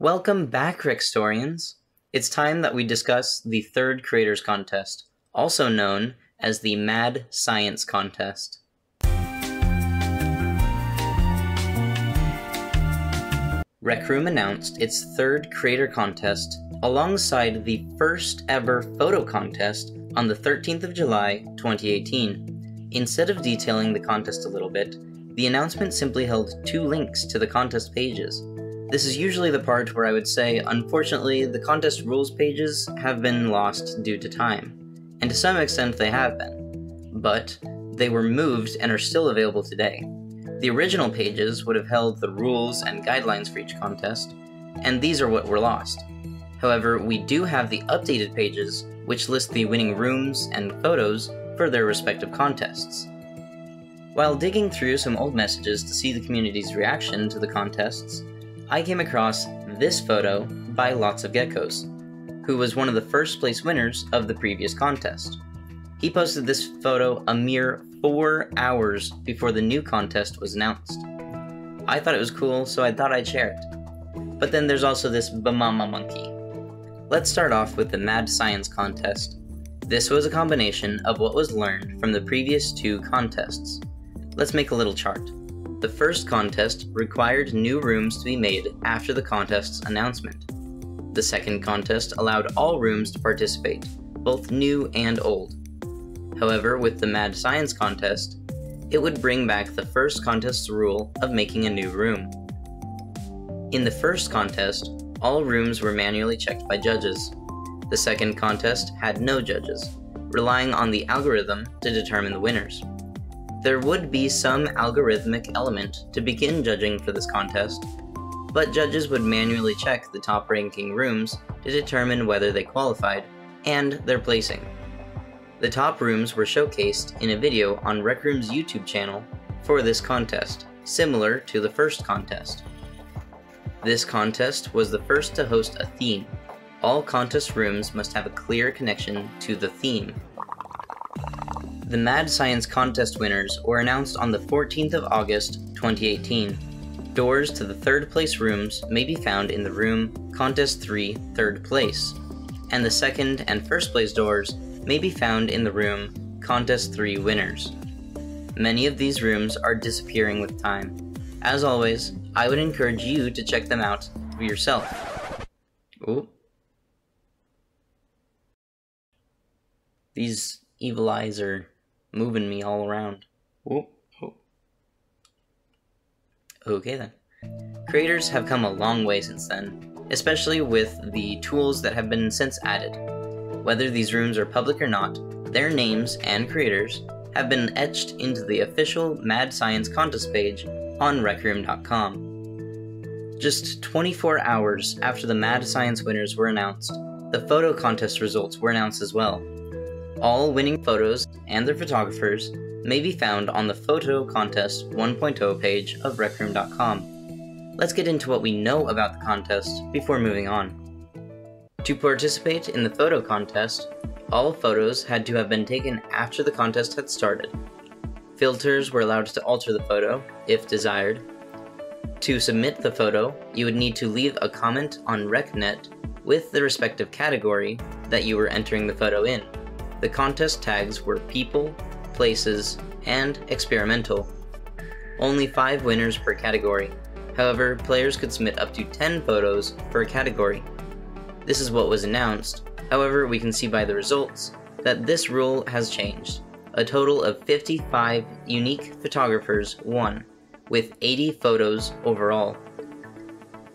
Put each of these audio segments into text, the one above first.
Welcome back, Rextorians! It's time that we discuss the third Creators Contest, also known as the Mad Science Contest. Rec Room announced its third Creator Contest alongside the first ever photo contest on the 13th of July, 2018. Instead of detailing the contest a little bit, the announcement simply held 2 links to the contest pages. This is usually the part where I would say, unfortunately, the contest rules pages have been lost due to time. And to some extent they have been. But they were moved and are still available today. The original pages would have held the rules and guidelines for each contest, and these are what were lost. However, we do have the updated pages, which list the winning rooms and photos for their respective contests. While digging through some old messages to see the community's reaction to the contests, I came across this photo by Lots of Geckos, who was one of the first place winners of the previous contest. He posted this photo a mere 4 hours before the new contest was announced. I thought it was cool, so I thought I'd share it. But then there's also this Bamama monkey. Let's start off with the Mad Science Contest. This was a combination of what was learned from the previous 2 contests. Let's make a little chart. The first contest required new rooms to be made after the contest's announcement. The second contest allowed all rooms to participate, both new and old. However, with the Mad Science Contest, it would bring back the first contest's rule of making a new room. In the first contest, all rooms were manually checked by judges. The second contest had no judges, relying on the algorithm to determine the winners. There would be some algorithmic element to begin judging for this contest, but judges would manually check the top-ranking rooms to determine whether they qualified, and their placing. The top rooms were showcased in a video on Rec Room's YouTube channel for this contest, similar to the first contest. This contest was the first to host a theme. All contest rooms must have a clear connection to the theme. The Mad Science Contest winners were announced on the 14th of August, 2018. Doors to the third place rooms may be found in the room Contest 3 Third Place, and the second and first place doors may be found in the room Contest 3 Winners. Many of these rooms are disappearing with time. As always, I would encourage you to check them out for yourself. Ooh. These evil eyes are moving me all around. Ooh. Ooh. Okay then. Creators have come a long way since then, especially with the tools that have been since added. Whether these rooms are public or not, their names and creators have been etched into the official Mad Science Contest page on RecRoom.com. Just 24 hours after the Mad Science winners were announced, the photo contest results were announced as well. All winning photos and their photographers may be found on the Photo Contest 1.0 page of RecRoom.com. Let's get into what we know about the contest before moving on. To participate in the photo contest, all photos had to have been taken after the contest had started. Filters were allowed to alter the photo, if desired. To submit the photo, you would need to leave a comment on RecNet with the respective category that you were entering the photo in. The contest tags were people, places, and experimental. Only 5 winners per category. However, players could submit up to 10 photos per category. This is what was announced. However, we can see by the results that this rule has changed. A total of 55 unique photographers won, with 80 photos overall.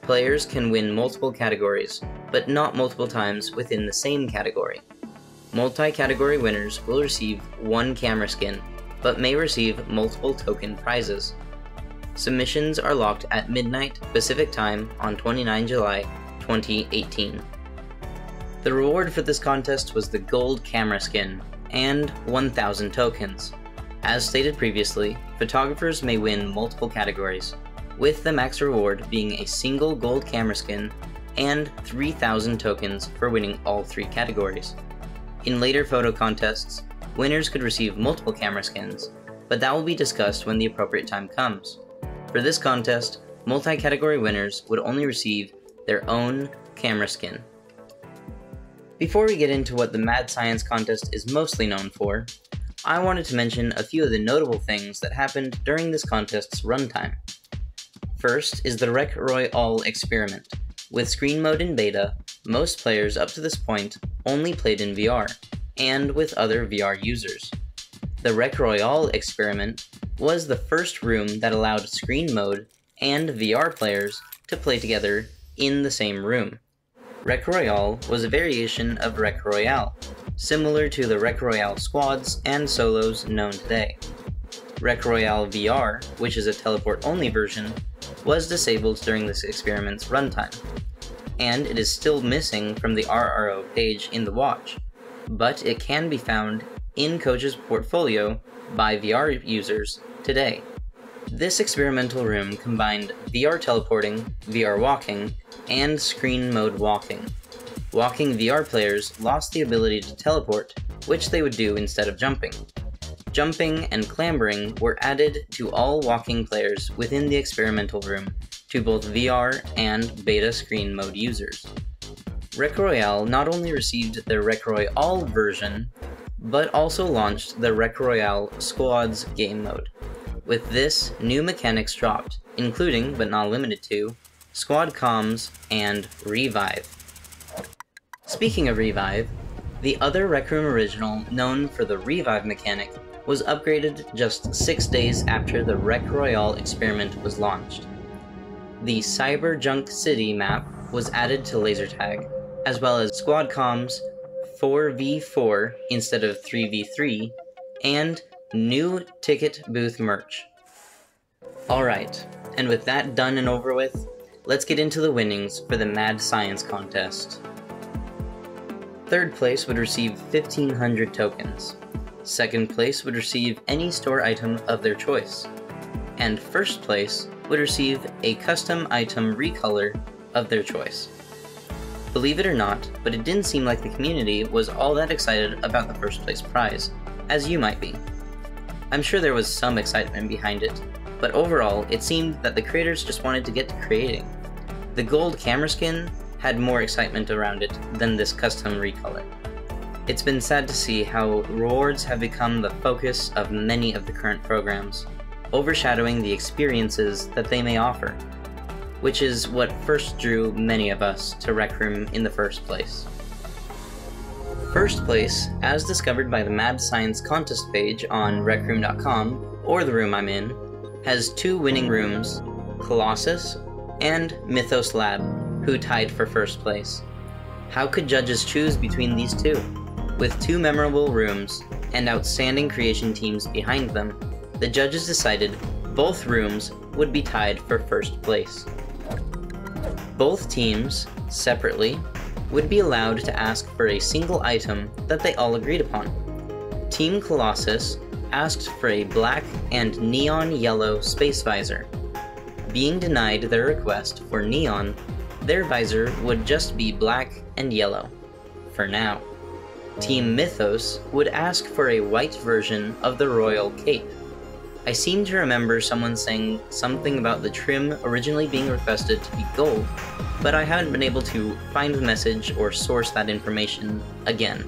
Players can win multiple categories, but not multiple times within the same category. Multi-category winners will receive 1 camera skin, but may receive multiple token prizes. Submissions are locked at midnight Pacific Time on 29 July 2018. The reward for this contest was the gold camera skin and 1,000 tokens. As stated previously, photographers may win multiple categories, with the max reward being a single gold camera skin and 3,000 tokens for winning all 3 categories. In later photo contests, winners could receive multiple camera skins, but that will be discussed when the appropriate time comes. For this contest, multi-category winners would only receive their own camera skin. Before we get into what the Mad Science contest is mostly known for, I wanted to mention a few of the notable things that happened during this contest's runtime. First is the RecRoyALL Experiment. With screen mode in beta, most players up to this point only played in VR, and with other VR users. The RecRoyALL Experiment was the first room that allowed screen mode and VR players to play together in the same room. RecRoyALL was a variation of RecRoyale, similar to the RecRoyale squads and solos known today. RecRoyale VR, which is a teleport-only version, was disabled during this experiment's runtime, and it is still missing from the RRO page in the watch, but it can be found in Coach's portfolio by VR users today. This experimental room combined VR teleporting, VR walking, and screen mode walking. Walking VR players lost the ability to teleport, which they would do instead of jumping. Jumping and clambering were added to all walking players within the experimental room to both VR and beta screen mode users. RecRoyale not only received the RecRoyALL version, but also launched the RecRoyale Squads game mode. With this, new mechanics dropped, including, but not limited to, Squad Comms and Revive. Speaking of Revive, the other Rec Room original known for the Revive mechanic was upgraded just 6 days after the RecRoyALL Experiment was launched. The Cyber Junk City map was added to laser tag, as well as Squad Comms 4v4 instead of 3v3, and new ticket booth merch. Alright, and with that done and over with, let's get into the winnings for the Mad Science contest. Third place would receive 1,500 tokens. Second place would receive any store item of their choice. And first place would receive a custom item recolor of their choice. Believe it or not, but it didn't seem like the community was all that excited about the first place prize, as you might be. I'm sure there was some excitement behind it, but overall it seemed that the creators just wanted to get to creating. The gold camera skin had more excitement around it than this custom recolor. It's been sad to see how rewards have become the focus of many of the current programs, overshadowing the experiences that they may offer, which is what first drew many of us to Rec Room in the first place. First place, as discovered by the Mad Science contest page on RecRoom.com, or the room I'm in, has 2 winning rooms, Colossus and Mythos Lab, who tied for first place. How could judges choose between these two? With 2 memorable rooms and outstanding creation teams behind them, the judges decided both rooms would be tied for first place. Both teams, separately, would be allowed to ask for a single item that they all agreed upon. Team Colossus asked for a black and neon yellow space visor. Being denied their request for neon, their visor would just be black and yellow, for now. Team Mythos would ask for a white version of the royal cape. I seem to remember someone saying something about the trim originally being requested to be gold, but I haven't been able to find the message or source that information again.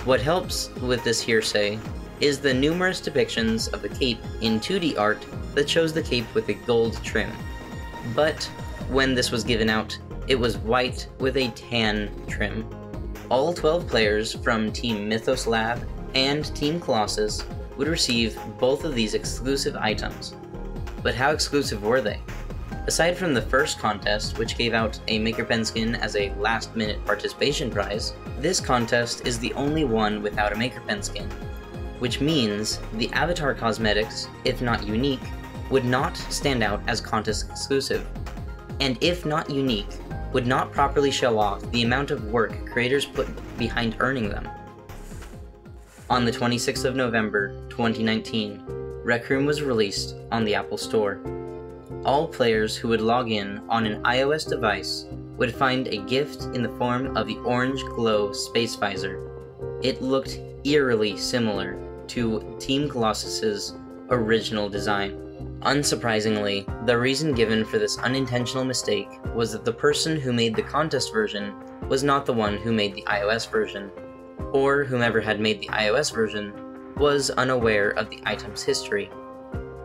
What helps with this hearsay is the numerous depictions of the cape in 2D art that shows the cape with a gold trim. But when this was given out, it was white with a tan trim. All 12 players from Team Mythos Lab and Team Colossus would receive both of these exclusive items. But how exclusive were they? Aside from the first contest, which gave out a Maker Pen skin as a last-minute participation prize, this contest is the only one without a Maker Pen skin, which means the avatar cosmetics, if not unique, would not stand out as contest exclusive, and if not unique, would not properly show off the amount of work creators put behind earning them. On the 26th of November, 2019, Rec Room was released on the Apple Store. All players who would log in on an iOS device would find a gift in the form of the orange glow space visor. It looked eerily similar to Team Colossus's original design. Unsurprisingly, the reason given for this unintentional mistake was that the person who made the contest version was not the one who made the iOS version, or whomever had made the iOS version was unaware of the item's history,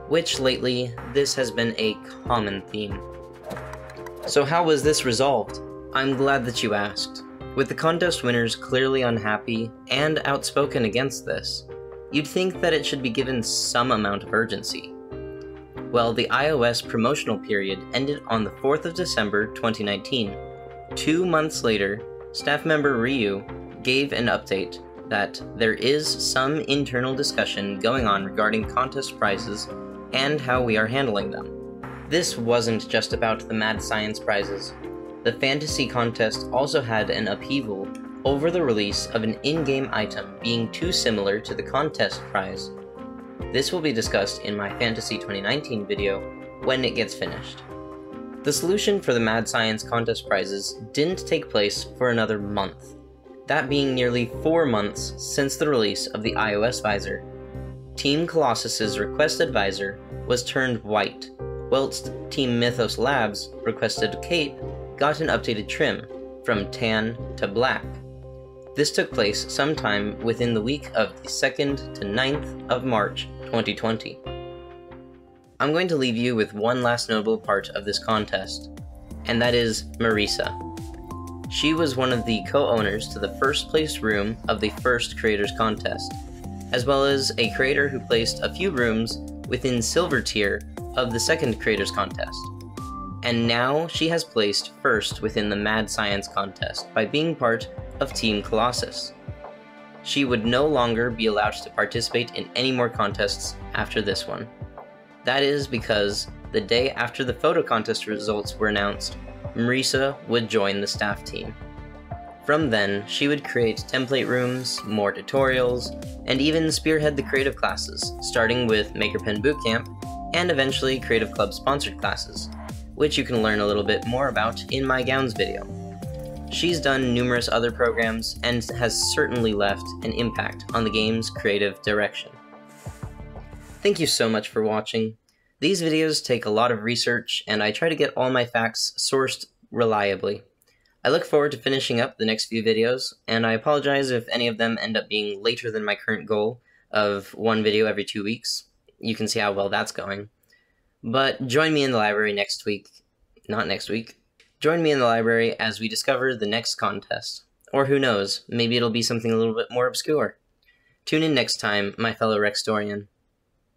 which lately this has been a common theme. So how was this resolved? I'm glad that you asked. With the contest winners clearly unhappy and outspoken against this, you'd think that it should be given some amount of urgency. Well, the iOS promotional period ended on the 4th of December 2019. 2 months later, staff member Ryu gave an update that there is some internal discussion going on regarding contest prizes and how we are handling them. This wasn't just about the Mad Science prizes. The fantasy contest also had an upheaval over the release of an in-game item being too similar to the contest prize. This will be discussed in my Fantasy 2019 video when it gets finished. The solution for the Mad Science contest prizes didn't take place for another month, that being nearly 4 months since the release of the iOS Visor. Team Colossus's requested visor was turned white, whilst Team Mythos Labs' requested cape got an updated trim, from tan to black. This took place sometime within the week of the 2nd to 9th of March 2020. I'm going to leave you with one last notable part of this contest, and that is Meriesa. She was one of the co-owners to the first place room of the first Creators Contest, as well as a creator who placed a few rooms within Silver tier of the second Creators Contest. And now she has placed first within the Mad Science Contest by being part of Team Colossus. She would no longer be allowed to participate in any more contests after this one. That is because the day after the photo contest results were announced, Meriesa would join the staff team. From then, she would create template rooms, more tutorials, and even spearhead the creative classes, starting with MakerPen Bootcamp, and eventually Creative Club sponsored classes, which you can learn a little bit more about in my Gowns video. She's done numerous other programs and has certainly left an impact on the game's creative direction. Thank you so much for watching. These videos take a lot of research, and I try to get all my facts sourced reliably. I look forward to finishing up the next few videos, and I apologize if any of them end up being later than my current goal of one video every 2 weeks. You can see how well that's going. But join me in the library Join me in the library as we discover the next contest. Or who knows, maybe it'll be something a little bit more obscure. Tune in next time, my fellow Rextorian.